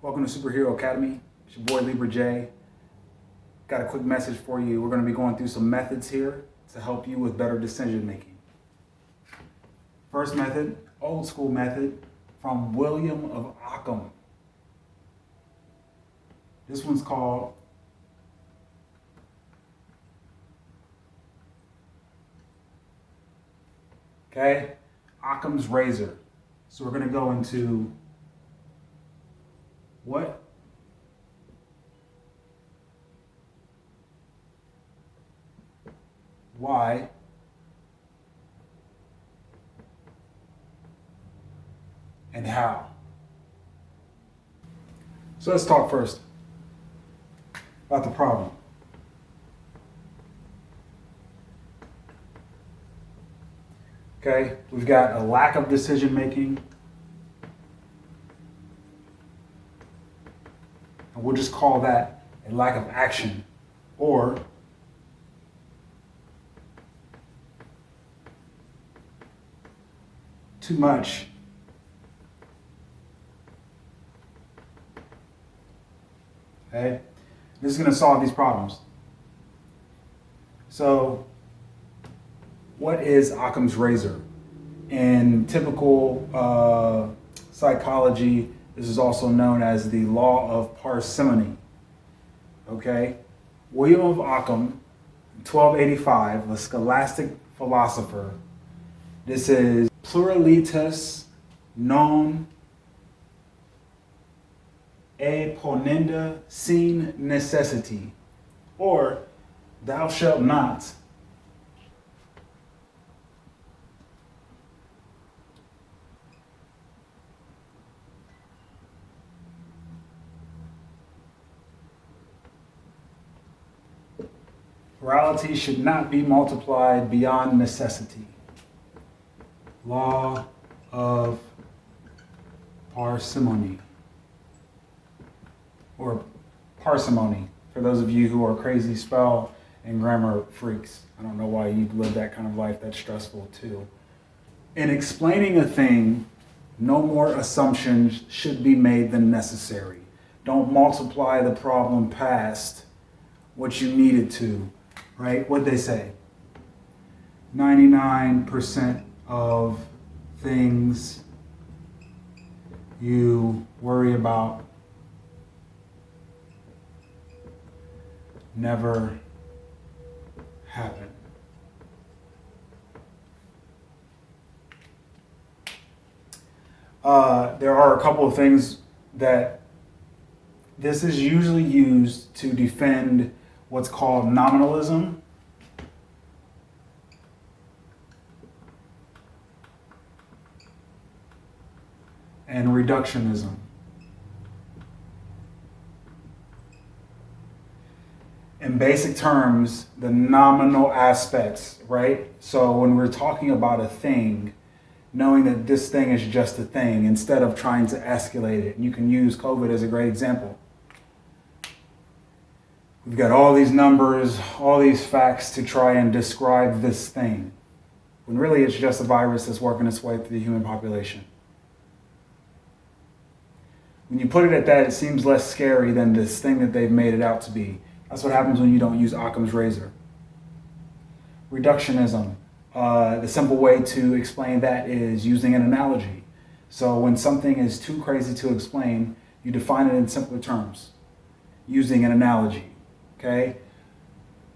Welcome to Superhero Academy. It's your boy Libra J. Got a quick message for you. We're going to be going through some methods here to help you with better decision making. First method, old school method from William of Ockham. This one's called Occam's Razor. So we're going to go into what why and how. So let's talk first about the problem. Okay, we've got a lack of decision making. And we'll just call that a lack of action or too much okay? This is going to solve these problems. So, what is Occam's razor? In typical psychology, this is also known as the law of parsimony. Okay? William of Ockham, 1285, a scholastic philosopher. This is pluralitas non e ponenda sine necessity, or thou shalt not Plurality should not be multiplied beyond necessity. Law of parsimony. Or parsimony, for those of you who are crazy spell and grammar freaks. I don't know why you live that kind of life. That's stressful too. In explaining a thing, no more assumptions should be made than necessary. Don't multiply the problem past what you need it to. Right? What'd they say? 99% of things you worry about never happen. There are a couple of things that this is usually used to defend what's called nominalism. And reductionism. In basic terms, the nominal aspects, right? So when we're talking about a thing, knowing that this thing is just a thing instead of trying to escalate it. And you can use COVID as a great example. We've got all these numbers, all these facts to try and describe this thing, when really it's just a virus that's working its way through the human population. When you put it at that, it seems less scary than this thing that they've made it out to be. That's what happens when you don't use Occam's razor. Reductionism. The simple way to explain that is using an analogy. So when something is too crazy to explain, you define it in simpler terms, using an analogy. Okay?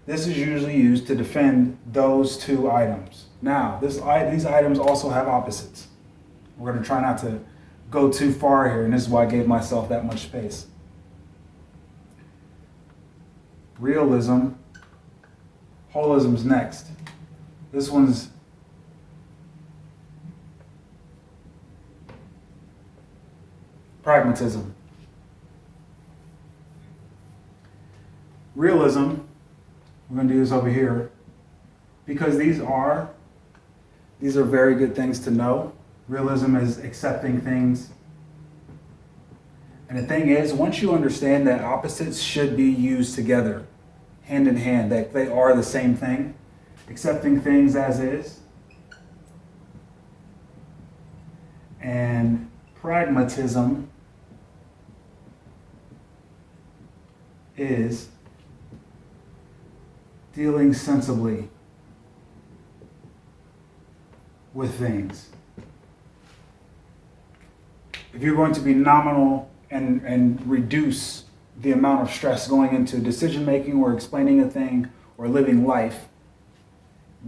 This is usually used to defend those two items. Now, these items also have opposites. We're going to try not to go too far here, and this is why I gave myself that much space. Realism. Holism's next. This one's pragmatism. Realism, we're going to do this over here, because these are very good things to know. Realism is accepting things. And the thing is, once you understand that opposites should be used together, hand in hand, that they are the same thing, accepting things as is, and pragmatism is dealing sensibly with things. If you're going to be nominal and reduce the amount of stress going into decision making or explaining a thing or living life,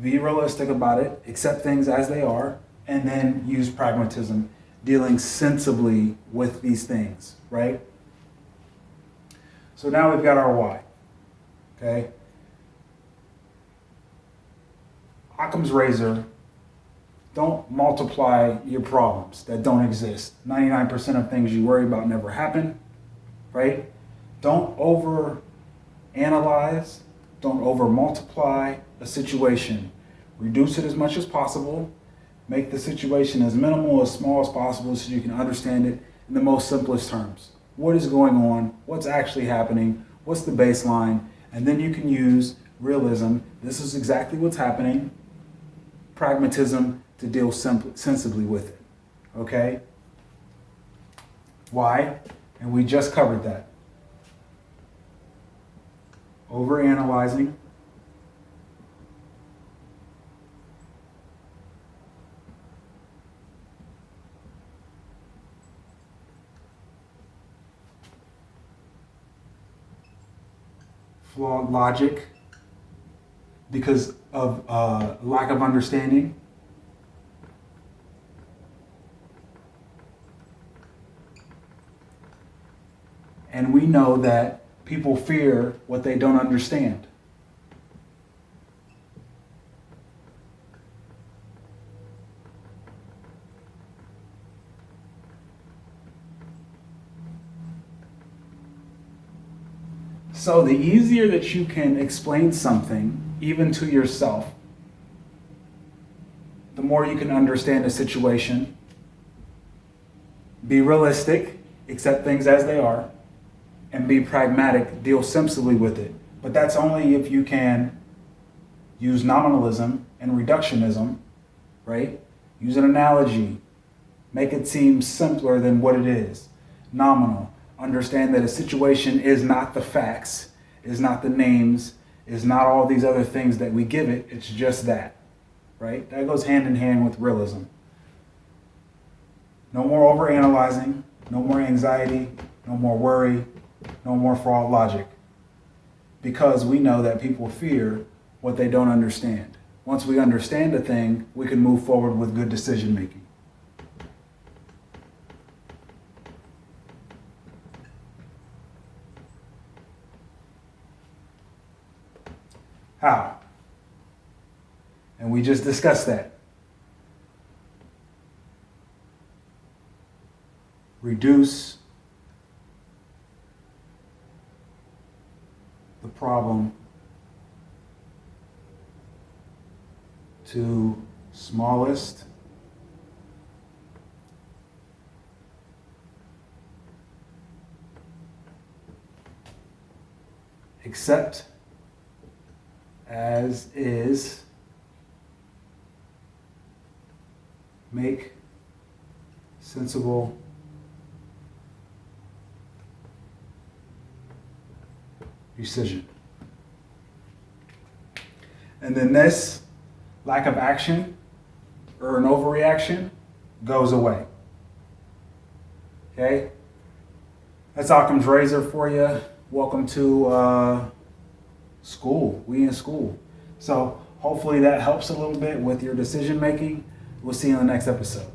be realistic about it, accept things as they are, and then use pragmatism, dealing sensibly with these things, right? So now we've got our why, okay? Occam's razor, don't multiply your problems that don't exist. 99% of things you worry about never happen, right? Don't over analyze, don't over multiply a situation. Reduce it as much as possible. Make the situation as minimal, as small as possible so you can understand it in the most simplest terms. What is going on? What's actually happening? What's the baseline? And then you can use realism. This is exactly what's happening. Pragmatism to deal sensibly with it. Okay? Why? And we just covered that. Overanalyzing. Flawed logic because of lack of understanding. And we know that people fear what they don't understand. So the easier that you can explain something, even to yourself, the more you can understand a situation. Be realistic, accept things as they are, and be pragmatic, deal sensibly with it. But that's only if you can use nominalism and reductionism, right? Use an analogy. Make it seem simpler than what it is. Nominal. Understand that a situation is not the facts, is not the names, is not all these other things that we give it. It's just that, right? That goes hand in hand with realism. No more overanalyzing, no more anxiety, no more worry, no more flawed logic. Because we know that people fear what they don't understand. Once we understand a thing, we can move forward with good decision making. How? And we just discussed that. Reduce the problem to smallest accept as is, make sensible decision. And then this lack of action or an overreaction goes away. Okay? That's Occam's razor for you. Welcome to school. We in school. So hopefully that helps a little bit with your decision making. We'll see you in the next episode.